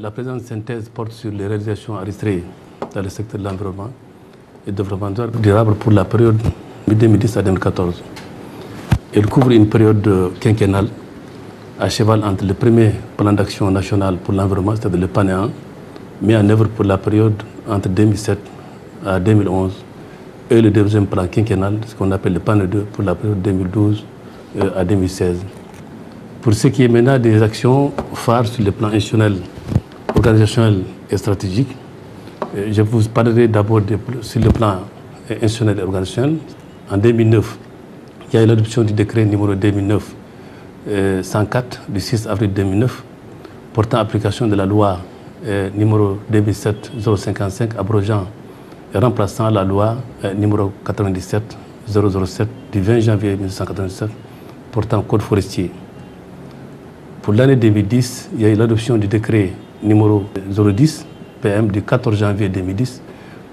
La présente synthèse porte sur les réalisations enregistrées dans le secteur de l'environnement et développement durable pour la période de 2010 à 2014. Elle couvre une période quinquennale à cheval entre le premier plan d'action national pour l'environnement, c'est-à-dire le PANE1, mis en œuvre pour la période entre 2007 à 2011, et le deuxième plan quinquennal, ce qu'on appelle le PANE2, pour la période 2012 à 2016. Pour ce qui est maintenant des actions phares sur le plan institutionnel, organisationnel et stratégique, je vous parlerai d'abord sur le plan institutionnel et organisationnel. En 2009, il y a eu l'adoption du décret numéro 2009-104 du 6 avril 2009 portant application de la loi numéro 2007-055 abrogeant et remplaçant la loi numéro 97-007 du 20 janvier 1997 portant code forestier. Pour l'année 2010, il y a eu l'adoption du décret numéro 010 PM du 14 janvier 2010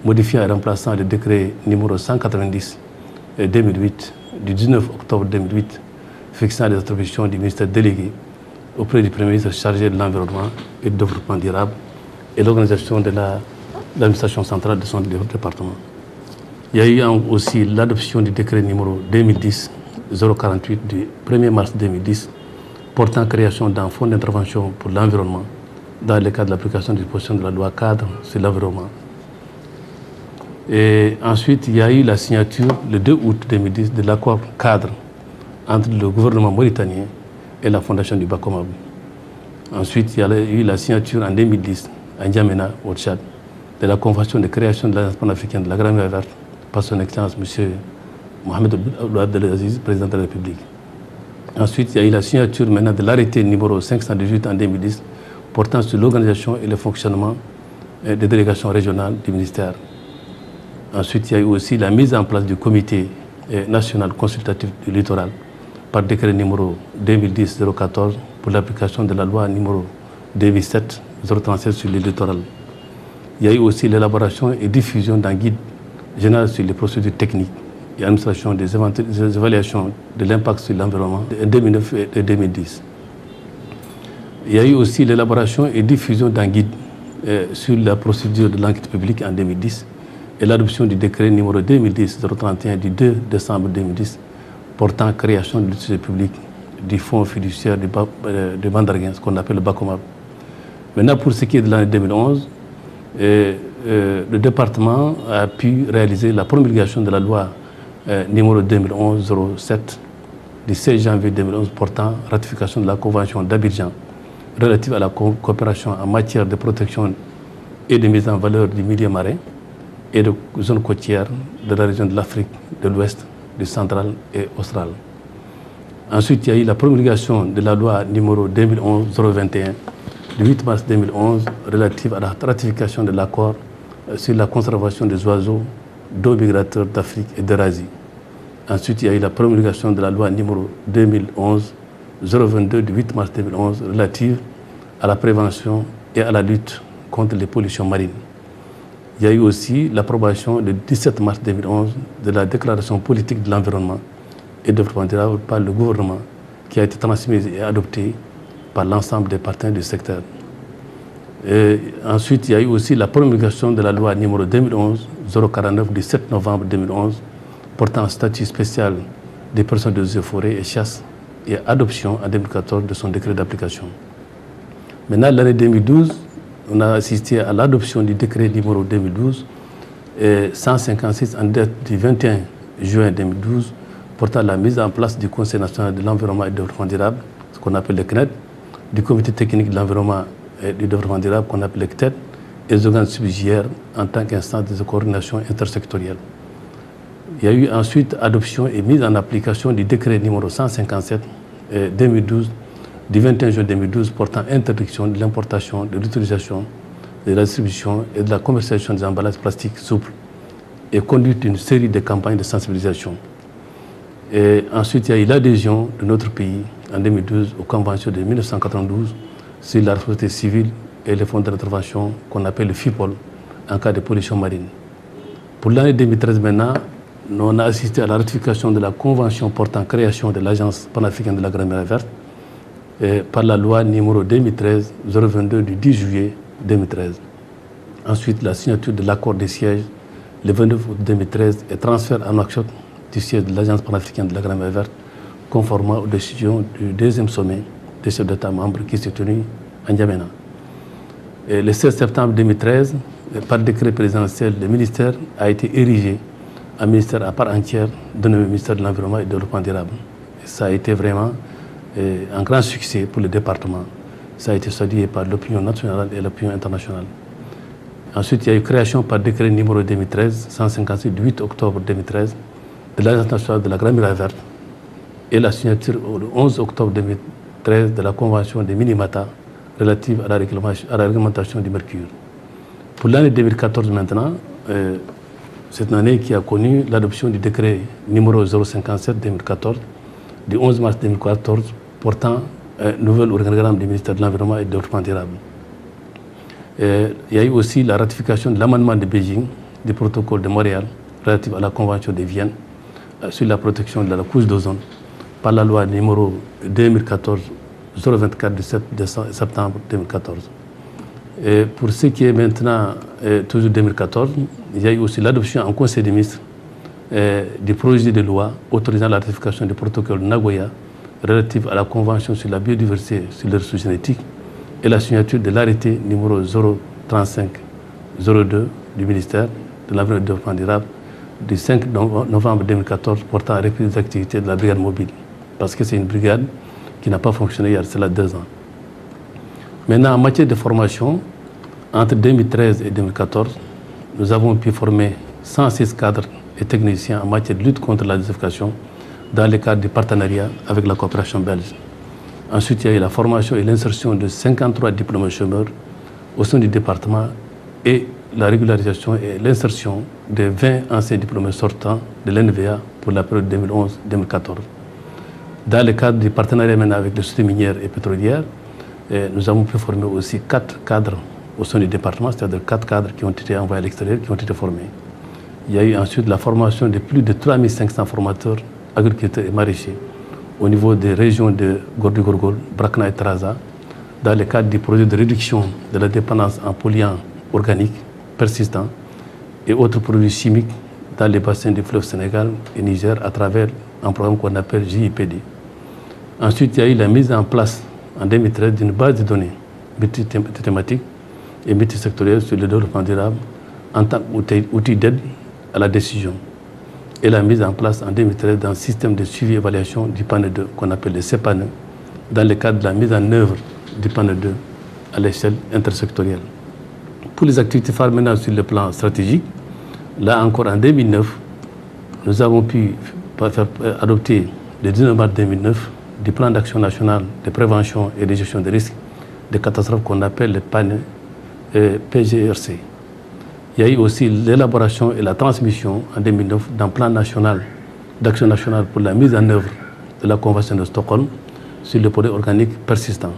modifiant et remplaçant le décret numéro 190 2008 du 19 octobre 2008 fixant les attributions du ministère délégué auprès du Premier ministre chargé de l'environnement et du développement durable et l'organisation de l'administration centrale de son département. Il y a eu aussi l'adoption du décret numéro 2010-048 du 1er mars 2010 portant création d'un fonds d'intervention pour l'environnement dans le cadre de l'application des dispositions de la loi cadre sur l'environnement. Et ensuite, il y a eu la signature le 2 août 2010 de l'accord cadre entre le gouvernement mauritanien et la fondation du Bakomab. Ensuite, il y a eu la signature en 2010 à N'Djamena, au Tchad, de la convention de création de l'Alliance panafricaine de la Grande Mer Verte par son Excellence M. Mohamed Abdelaziz, président de la République. Ensuite, il y a eu la signature maintenant de l'arrêté numéro 518 en 2010 portant sur l'organisation et le fonctionnement des délégations régionales du ministère. Ensuite, il y a eu aussi la mise en place du comité national consultatif du littoral par décret numéro 2010-014 pour l'application de la loi numéro 2007-037 sur le littoral. Il y a eu aussi l'élaboration et diffusion d'un guide général sur les procédures techniques et administration des évaluations de l'impact sur l'environnement en 2009 et 2010. Il y a eu aussi l'élaboration et diffusion d'un guide sur la procédure de l'enquête publique en 2010 et l'adoption du décret numéro 2010-031 du 2 décembre 2010 portant création de l'utilité publique du fonds fiduciaire de Bandarguin, ce qu'on appelle le Bakomab. Maintenant, pour ce qui est de l'année 2011, le département a pu réaliser la promulgation de la loi numéro 2011-07 du 16 janvier 2011 portant ratification de la Convention d'Abidjan relative à la coopération en matière de protection et de mise en valeur du milieu marin et de zones côtières de la région de l'Afrique de l'Ouest, du Central et Austral. Ensuite, il y a eu la promulgation de la loi numéro 2011-021 du 8 mars 2011 relative à la ratification de l'accord sur la conservation des oiseaux d'eau migrateurs d'Afrique et d'Eurasie. Ensuite, il y a eu la promulgation de la loi numéro 2011-022 du 8 mars 2011 relative à la prévention et à la lutte contre les pollutions marines. Il y a eu aussi l'approbation le 17 mars 2011 de la déclaration politique de l'environnement et de développement durable par le gouvernement qui a été transmise et adoptée par l'ensemble des partenaires du secteur. Et ensuite, il y a eu aussi la promulgation de la loi numéro 2011-049 du 7 novembre 2011 portant statut spécial des personnes de eaux et forêts et chasse et adoption en 2014 de son décret d'application. Maintenant, l'année 2012, on a assisté à l'adoption du décret numéro 2012-156 en date du 21 juin 2012 portant la mise en place du Conseil national de l'environnement et du développement durable, ce qu'on appelle le CNED, du Comité technique de l'environnement et du développement durable, qu'on appelle le CTED, et des organes subsidiaires en tant qu'instance de coordination intersectorielle. Il y a eu ensuite adoption et mise en application du décret numéro 157 2012 du 21 juin 2012 portant interdiction de l'importation, de l'utilisation, de la distribution et de la commercialisation des emballages plastiques souples et conduite d'une série de campagnes de sensibilisation. Et ensuite, il y a eu l'adhésion de notre pays en 2012 aux conventions de 1992 sur la responsabilité civile et les fonds d'intervention qu'on appelle le FIPOL en cas de pollution marine. Pour l'année 2013 maintenant, on a assisté à la ratification de la convention portant création de l'Agence panafricaine de la Grande Mer Verte par la loi numéro 2013-022 du 10 juillet 2013. Ensuite, la signature de l'accord de siège le 29 août 2013 et transfert à Nouakchott du siège de l'Agence panafricaine de la Grande Mer Verte, conformément aux décisions du deuxième sommet des chefs d'État membres qui s'est tenu à N'Djamena. Le 16 septembre 2013, par décret présidentiel, le ministère a été érigé un ministère à part entière dénommé ministère de l'Environnement et du Développement durable. Et ça a été vraiment un grand succès pour le département. Ça a été salué par l'opinion nationale et l'opinion internationale. Ensuite, il y a eu création par décret numéro 2013-156 du 8 octobre 2013 de l'Agence nationale de la Grande Mer Verte et la signature le 11 octobre 2013 de la Convention des Minimata relative à la réglementation du mercure. Pour l'année 2014 maintenant, c'est une année qui a connu l'adoption du décret numéro 057-2014 du 11 mars 2014 portant un nouvel organigramme du ministère de l'Environnement et du Développement durable. Il y a eu aussi la ratification de l'amendement de Beijing du protocole de Montréal relatif à la Convention de Vienne sur la protection de la couche d'ozone par la loi numéro 2014-024 du 7 septembre 2014. Et pour ce qui est maintenant, toujours 2014, il y a eu aussi l'adoption en Conseil des ministres du projet de loi autorisant la ratification du protocole de Nagoya relatif à la Convention sur la biodiversité sur les ressources génétiques et la signature de l'arrêté numéro 035-02 du ministère de l'Environnement et du Développement durable du 5 novembre 2014 portant à reprise des activités de la brigade mobile. Parce que c'est une brigade qui n'a pas fonctionné il y a cela 2 ans. Maintenant, en matière de formation, entre 2013 et 2014, nous avons pu former 106 cadres et techniciens en matière de lutte contre la désertification dans le cadre du partenariat avec la coopération belge. Ensuite, il y a eu la formation et l'insertion de 53 diplômés chômeurs au sein du département et la régularisation et l'insertion de 20 anciens diplômés sortants de l'NVA pour la période 2011-2014. Dans le cadre du partenariat maintenant avec les sociétés minières et pétrolières, nous avons pu former aussi 4 cadres au sein du département, c'est-à-dire 4 cadres qui ont été envoyés à l'extérieur, qui ont été formés. Il y a eu ensuite la formation de plus de 3500 formateurs agriculteurs et maraîchers au niveau des régions de Gordi-Gorgol, Brakna et Trarza, dans le cadre du projet de réduction de la dépendance en polluants organiques persistants et autres produits chimiques dans les bassins du fleuve Sénégal et Niger à travers un programme qu'on appelle JIPD. Ensuite, il y a eu la mise en place en 2013 d'une base de données multi-thématique et multisectorielle sur le développement durable en tant qu'outil d'aide à la décision et la mise en place en 2013 d'un système de suivi et évaluation du panel 2 qu'on appelle le CEPANE dans le cadre de la mise en œuvre du panel 2 à l'échelle intersectorielle. Pour les activités phares maintenant sur le plan stratégique, là encore en 2009, nous avons pu faire adopter le 19 mars 2009 du plan d'action national de prévention et de gestion des risques de catastrophes qu'on appelle le PANE PGRC. Il y a eu aussi l'élaboration et la transmission en 2009 d'un plan national d'action nationale pour la mise en œuvre de la Convention de Stockholm sur le produit organique persistant.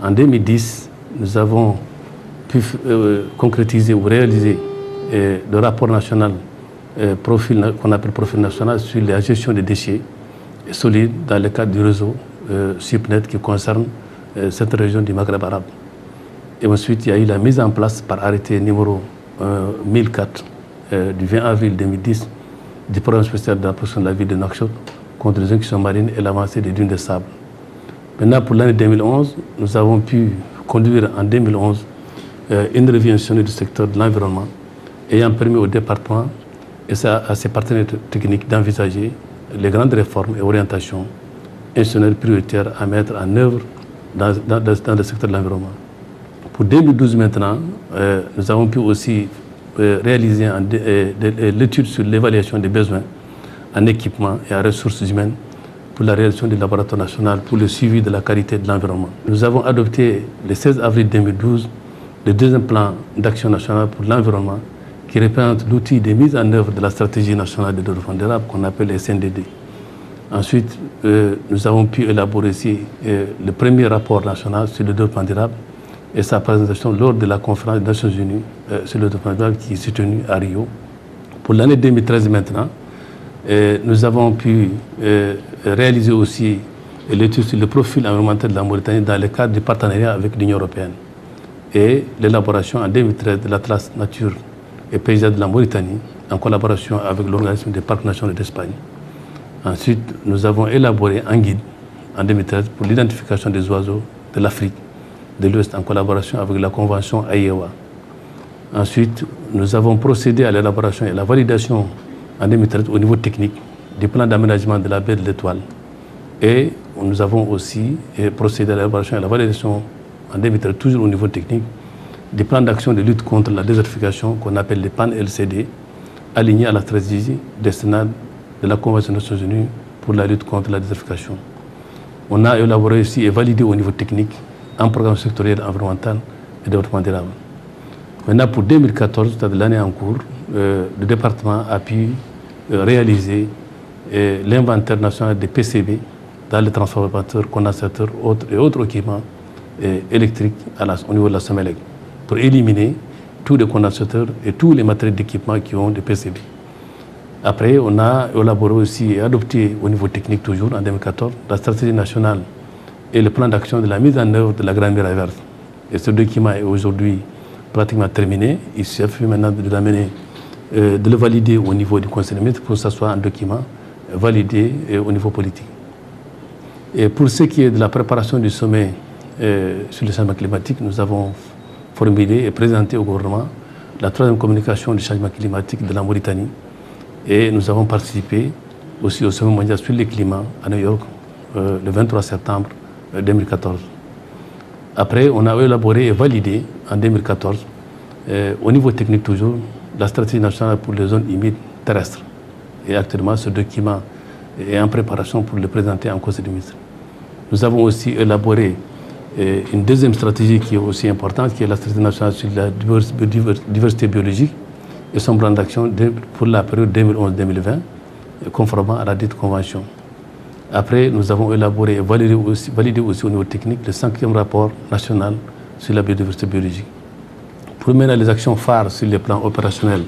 En 2010, nous avons pu concrétiser ou réaliser le rapport national qu'on appelle profil national sur la gestion des déchets solides dans le cadre du réseau SUPNet qui concerne cette région du Maghreb arabe. Et ensuite, il y a eu la mise en place par arrêté numéro 1004 du 20 avril 2010 du programme spécial de la protection de la ville de Nouakchott contre les inondations marines et l'avancée des dunes de sable. Maintenant, pour l'année 2011, nous avons pu conduire en 2011 une revue institutionnelle du secteur de l'environnement ayant permis au département et à ses partenaires techniques d'envisager les grandes réformes et orientations institutionnelles prioritaires à mettre en œuvre dans le secteur de l'environnement. Pour 2012 maintenant, nous avons pu aussi réaliser l'étude sur l'évaluation des besoins en équipement et en ressources humaines pour la réalisation du laboratoire national pour le suivi de la qualité de l'environnement. Nous avons adopté le 16 avril 2012 le deuxième plan d'action national pour l'environnement qui représente l'outil de mise en œuvre de la stratégie nationale de développement durable qu'on appelle les SNDD. Ensuite, nous avons pu élaborer aussi le premier rapport national sur le développement durable et sa présentation lors de la conférence des Nations Unies sur le développement durable qui s'est tenue à Rio. Pour l'année 2013 maintenant, nous avons pu réaliser aussi et l'étude sur le profil environnemental de la Mauritanie dans le cadre du partenariat avec l'Union européenne et l'élaboration en 2013 de l'Atlas Nature et Paysage de la Mauritanie en collaboration avec l'Organisme des Parcs nationaux d'Espagne. Ensuite, nous avons élaboré un guide en 2013 pour l'identification des oiseaux de l'Afrique de l'Ouest en collaboration avec la Convention AIEWA. Ensuite, nous avons procédé à l'élaboration et à la validation en 2013 au niveau technique du plan d'aménagement de la baie de l'Étoile. Et nous avons aussi procédé à l'élaboration et à la validation en 2013, toujours au niveau technique, des plans d'action de lutte contre la désertification qu'on appelle les PAN-LCD, alignés à la stratégie décennale de la Convention des Nations Unies pour la lutte contre la désertification. On a élaboré aussi et validé au niveau technique un programme sectoriel environnemental et développement durable. Maintenant, pour 2014, c'est-à-dire l'année en cours, le département a pu réaliser l'inventaire national des PCB dans les transformateurs, condensateurs et autres équipements électriques au niveau de la Somelec pour éliminer tous les condensateurs et tous les matériels d'équipement qui ont des PCB. Après, on a élaboré aussi et adopté au niveau technique toujours en 2014 la stratégie nationale et le plan d'action de la mise en œuvre de la Grande Muraille Verte. Et ce document est aujourd'hui pratiquement terminé. Il suffit maintenant de l'amener, de le valider au niveau du Conseil des ministres pour que ce soit un document validé au niveau politique. Et pour ce qui est de la préparation du sommet sur le changement climatique, nous avons formulé et présenté au gouvernement la troisième communication du changement climatique de la Mauritanie. Et nous avons participé aussi au sommet mondial sur le climat à New York le 23 septembre 2014. Après, on a élaboré et validé en 2014, au niveau technique toujours, la stratégie nationale pour les zones humides terrestres. Et actuellement, ce document est en préparation pour le présenter en Conseil des ministres. Nous avons aussi élaboré une deuxième stratégie qui est aussi importante, qui est la stratégie nationale sur la diversité biologique et son plan d'action pour la période 2011-2020, conformément à la dite convention. Après, nous avons élaboré et validé aussi au niveau technique le 5e rapport national sur la biodiversité biologique. Pour mener les actions phares sur les plans opérationnels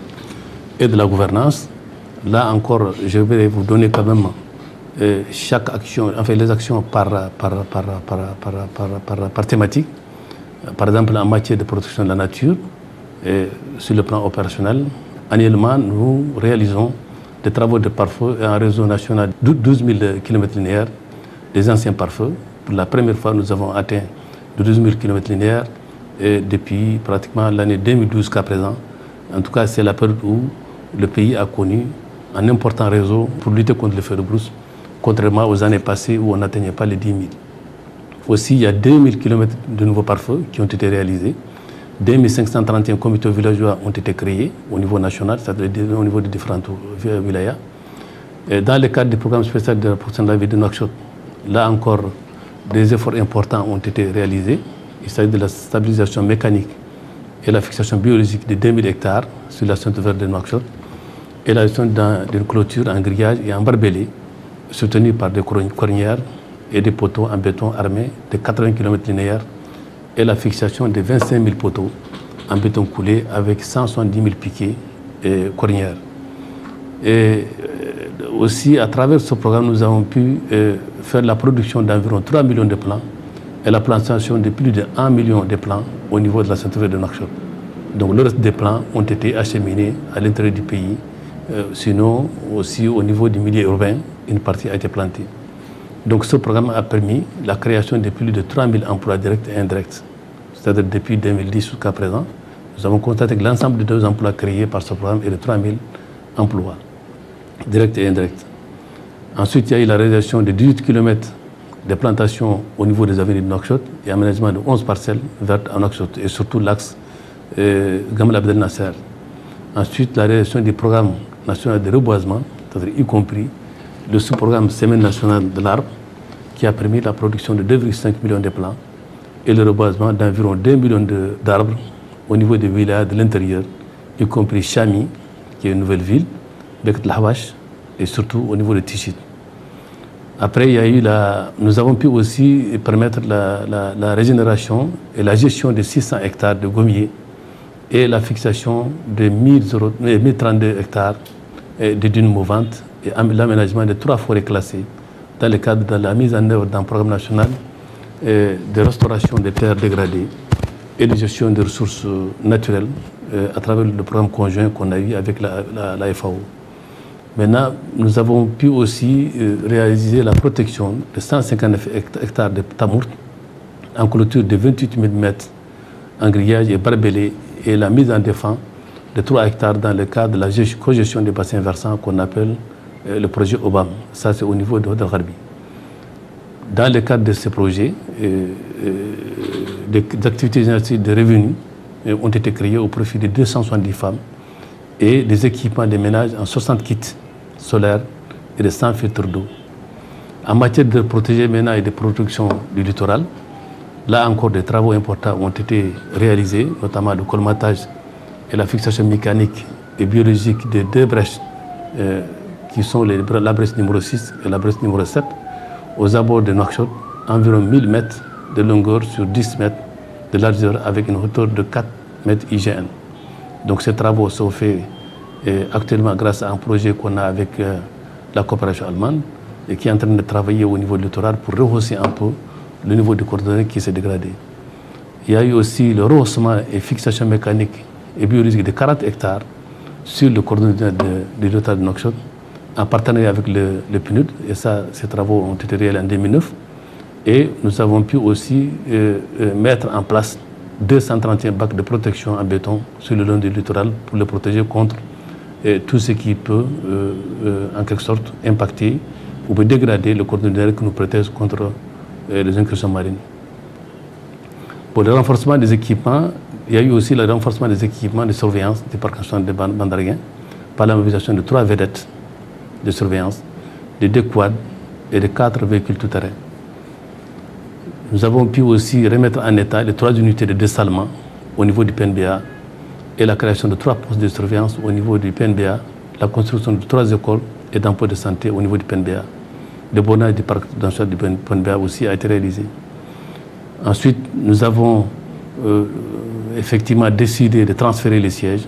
et de la gouvernance, là encore, je vais vous donner quand même chaque action, enfin les actions par thématique. Par exemple, en matière de protection de la nature, sur le plan opérationnel, annuellement, nous réalisons des travaux de pare-feu et un réseau national de 12 000 km linéaires des anciens pare-feux. Pour la première fois, nous avons atteint de 12 000 km linéaires depuis pratiquement l'année 2012 jusqu'à présent. En tout cas, c'est la période où le pays a connu un important réseau pour lutter contre le feu de brousse, contrairement aux années passées où on n'atteignait pas les 10 000. Aussi, il y a 2 000 km de nouveaux pare-feux qui ont été réalisés. 2531 comités villageois ont été créés au niveau national, c'est-à-dire au niveau des différentes wilayas. Dans le cadre du programme spécial de la protection de la ville de Nouakchott, là encore, des efforts importants ont été réalisés. Il s'agit de la stabilisation mécanique et la fixation biologique de 2000 hectares sur la Sainte Verte de Nouakchott et la gestion d'une clôture en grillage et en barbelé, soutenue par des cornières et des poteaux en béton armés de 80 km linéaires et la fixation de 25 000 poteaux en béton coulé avec 170 000 piquets et cornières. Et aussi, à travers ce programme, nous avons pu faire la production d'environ 3 millions de plants et la plantation de plus de 1 million de plants au niveau de la Sainte Verte de Nouakchott. Donc le reste des plants ont été acheminés à l'intérieur du pays. Sinon, aussi au niveau du milieu urbain, une partie a été plantée. Donc ce programme a permis la création de plus de 3 000 emplois directs et indirects. C'est-à-dire depuis 2010 jusqu'à présent, nous avons constaté que l'ensemble des emplois créés par ce programme est de 3 000 emplois directs et indirects. Ensuite, il y a eu la réalisation de 18 km de plantations au niveau des avenues de Nouakchott et aménagement de 11 parcelles vertes à Nouakchott et surtout l'axe Gamal Abdel Nasser. Ensuite, la réalisation du programme national de reboisement, c'est-à-dire y compris le sous-programme Semaine nationale de l'arbre, qui a permis la production de 2,5 millions de plants et le reboisement d'environ 2 millions d'arbres au niveau des villages de l'intérieur, y compris Chami, qui est une nouvelle ville, Beket Lahawash, et surtout au niveau de Tichit. Après, il y a eu nous avons pu aussi permettre la régénération et la gestion de 600 hectares de gommiers et la fixation de 1032 hectares de dunes mouvantes et l'aménagement de 3 forêts classées dans le cadre de la mise en œuvre d'un programme national de restauration des terres dégradées et de gestion des ressources naturelles à travers le programme conjoint qu'on a eu avec la FAO. Maintenant, nous avons pu aussi réaliser la protection de 159 hectares de tamourt en clôture de 28 000 mètres en grillage et barbelé et la mise en défense de 3 hectares dans le cadre de la cogestion des bassins versants qu'on appelle le projet OBAM. Ça, c'est au niveau de Haut-Gharbi. Dans le cadre de ce projet, des activités génératives de revenus ont été créées au profit de 270 femmes et des équipements de ménage en 60 kits solaires et de 100 filtres d'eau. En matière de protéger maintenant et de protection du littoral, là encore des travaux importants ont été réalisés, notamment le colmatage et la fixation mécanique et biologique de 2 brèches qui sont la brèche numéro 6 et la brèche numéro 7 aux abords de Nouakchott, environ 1000 mètres de longueur sur 10 mètres de largeur avec une hauteur de 4 mètres IGN. Donc ces travaux sont faits actuellement grâce à un projet qu'on a avec la coopération allemande et qui est en train de travailler au niveau du littoral pour rehausser un peu le niveau de coordonnées qui s'est dégradé. Il y a eu aussi le rehaussement et fixation mécanique et biologique de 40 hectares sur le coordonnées du littoral de Nouakchott en partenariat avec le PNUD, et ça, ces travaux ont été réalisés en 2009. Et nous avons pu aussi mettre en place 231 bacs de protection en béton sur le long du littoral pour le protéger contre tout ce qui peut, en quelque sorte, impacter ou dégrader le coordonnées qui nous protège contre les incursions marines. Pour le renforcement des équipements, il y a eu aussi le renforcement des équipements de surveillance du parc national de Bandarguin par la mobilisation de 3 vedettes de surveillance, de 2 quads et de 4 véhicules tout-terrain. Nous avons pu aussi remettre en état les 3 unités de dessalement au niveau du PNBA et la création de 3 postes de surveillance au niveau du PNBA, la construction de 3 écoles et d'emplois de santé au niveau du PNBA. Le bornage du parc national du PNBA aussi a été réalisé. Ensuite, nous avons effectivement décidé de transférer les sièges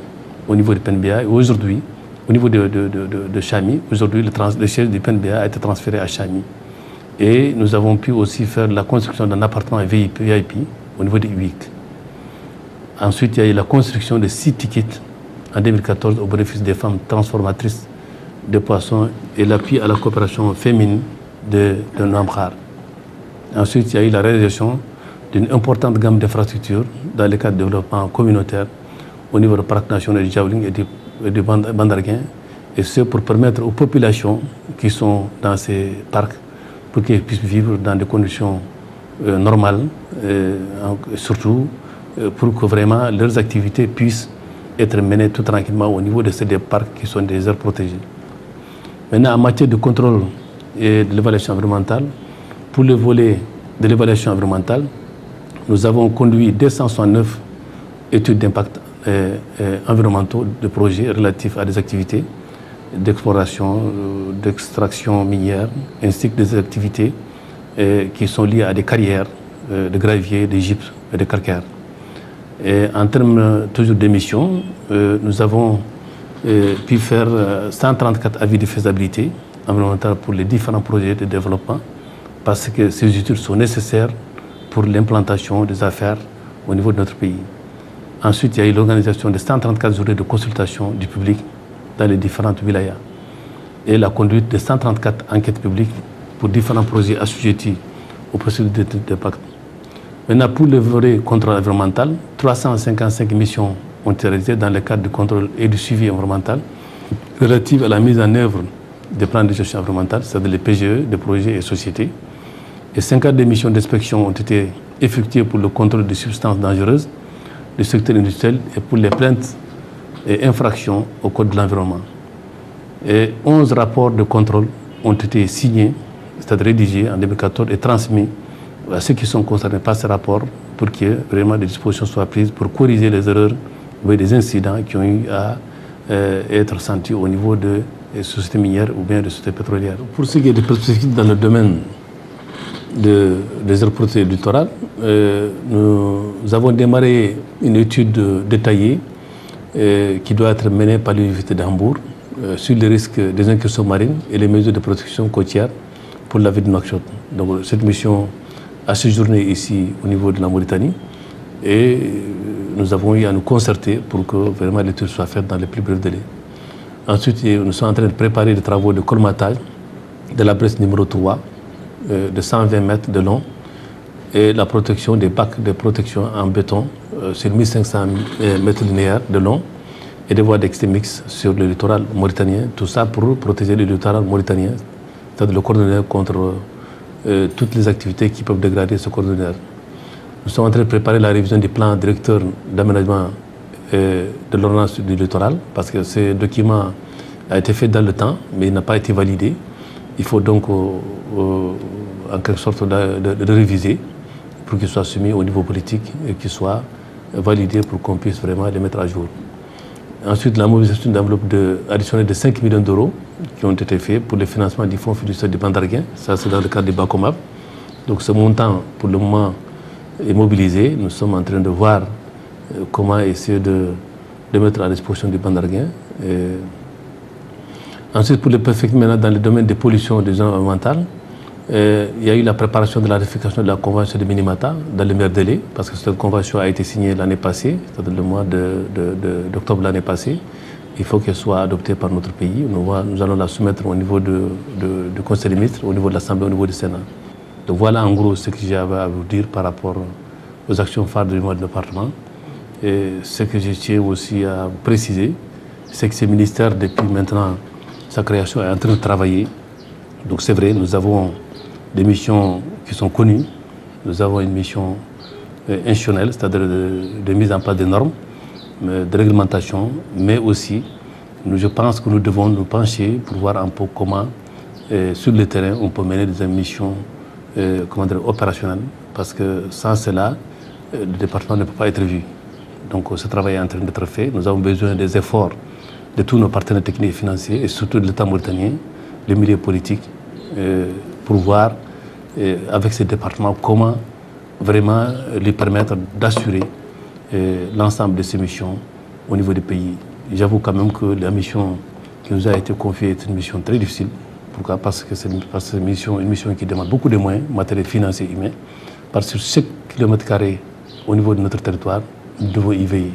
au niveau du PNBA et aujourd'hui, au niveau de Chami, aujourd'hui le siège du PNBA a été transféré à Chami. Et nous avons pu aussi faire la construction d'un appartement VIP au niveau de UIC. Ensuite, il y a eu la construction de 6 tickets en 2014 au bénéfice des femmes transformatrices de poissons et l'appui à la coopération féminine de Namkhar. Ensuite, il y a eu la réalisation d'une importante gamme d'infrastructures dans le cadre du développement communautaire au niveau du parc national du Djaouling et du Bandarguin, et ce pour permettre aux populations qui sont dans ces parcs pour qu'ils puissent vivre dans des conditions normales, surtout pour que vraiment leurs activités puissent être menées tout tranquillement au niveau de ces parcs qui sont des aires protégées. Maintenant, en matière de contrôle et de l'évaluation environnementale, pour le volet de l'évaluation environnementale, nous avons conduit 269 études d'impact environnementaux de projets relatifs à des activités d'exploration, d'extraction minière, ainsi que des activités qui sont liées à des carrières de gravier, de gypse et de calcaire. Et en termes toujours d'émissions, nous avons pu faire 134 avis de faisabilité environnementale pour les différents projets de développement parce que ces études sont nécessaires pour l'implantation des affaires au niveau de notre pays. Ensuite, il y a eu l'organisation de 134 journées de consultation du public dans les différentes wilayas et la conduite de 134 enquêtes publiques pour différents projets assujettis aux procédures d'études d'impact. Maintenant, pour le volet contrôle environnemental, 355 missions ont été réalisées dans le cadre du contrôle et du suivi environnemental relatives à la mise en œuvre des plans de gestion environnementale, c'est-à-dire les PGE, des projets et sociétés. Et 52 missions d'inspection ont été effectuées pour le contrôle des substances dangereuses du secteur industriel et pour les plaintes et infractions au code de l'environnement. Et 11 rapports de contrôle ont été signés, c'est-à-dire rédigés en 2014 et transmis à ceux qui sont concernés par ces rapports pour que vraiment des dispositions soient prises pour corriger les erreurs ou des incidents qui ont eu à être sentis au niveau des sociétés minières ou bien des sociétés pétrolières. Pour ce qui est des perspectives dans le domaine des aires protégées littorales, nous avons démarré une étude détaillée qui doit être menée par l'Université d'Hambourg sur les risques des incursions marines et les mesures de protection côtière pour la ville de Nouakchott. Donc cette mission a séjourné ici au niveau de la Mauritanie et nous avons eu à nous concerter pour que vraiment l'étude soit faite dans les plus brefs délais. Ensuite, nous sommes en train de préparer les travaux de colmatage de la Bresse numéro 3 de 120 mètres de long et la protection des bacs de protection en béton sur 1500 mètres linéaires de long et des voies d'accès mixtes sur le littoral mauritanien. Tout ça pour protéger le littoral mauritanien, c'est-à-dire le cordonnier contre toutes les activités qui peuvent dégrader ce cordonnier. Nous sommes en train de préparer la révision du plan directeur d'aménagement de l'ordonnance du littoral parce que ce document a été fait dans le temps mais il n'a pas été validé. Il faut donc en quelque sorte de réviser pour qu'il soit soumis au niveau politique et qu'il soit validé pour qu'on puisse vraiment les mettre à jour. Ensuite, la mobilisation d'enveloppe additionnelle de 5 millions d'euros qui ont été faits pour le financement du fonds fiduciaire du Bandarguin. Ça, c'est dans le cadre du Bacomab. Donc ce montant, pour le moment, est mobilisé. Nous sommes en train de voir comment essayer de mettre à disposition du Bandarguin. Ensuite, pour les préfectures, maintenant, dans le domaine des pollutions des zones environnementales, il y a eu la préparation de la ratification de la convention de Minamata dans le meilleur délai, parce que cette convention a été signée l'année passée, c'est-à-dire le mois d'octobre l'année passée. Il faut qu'elle soit adoptée par notre pays. Nous allons la soumettre au niveau du Conseil des ministres, au niveau de l'Assemblée, au niveau du Sénat. Donc voilà en gros ce que j'avais à vous dire par rapport aux actions phares du département. Et ce que je tiens aussi à préciser, c'est que ce ministère, depuis maintenant sa création, est en train de travailler. Donc c'est vrai, nous avons des missions qui sont connues. Nous avons une mission institutionnelle, c'est-à-dire de mise en place des normes, de réglementation, mais aussi, je pense que nous devons nous pencher pour voir un peu comment, sur le terrain, on peut mener des missions opérationnelles, parce que sans cela, le département ne peut pas être vu. Donc ce travail est en train d'être fait. Nous avons besoin des efforts de tous nos partenaires techniques et financiers, et surtout de l'État mauritanien, les milieux politiques, pour voir avec ces départements comment vraiment lui permettre d'assurer l'ensemble de ces missions au niveau du pays. J'avoue quand même que la mission qui nous a été confiée est une mission très difficile. Pourquoi? Parce que c'est une mission qui demande beaucoup de moyens, matériels, financiers, humains. Parce que sur chaque kilomètre carré au niveau de notre territoire, nous devons y veiller.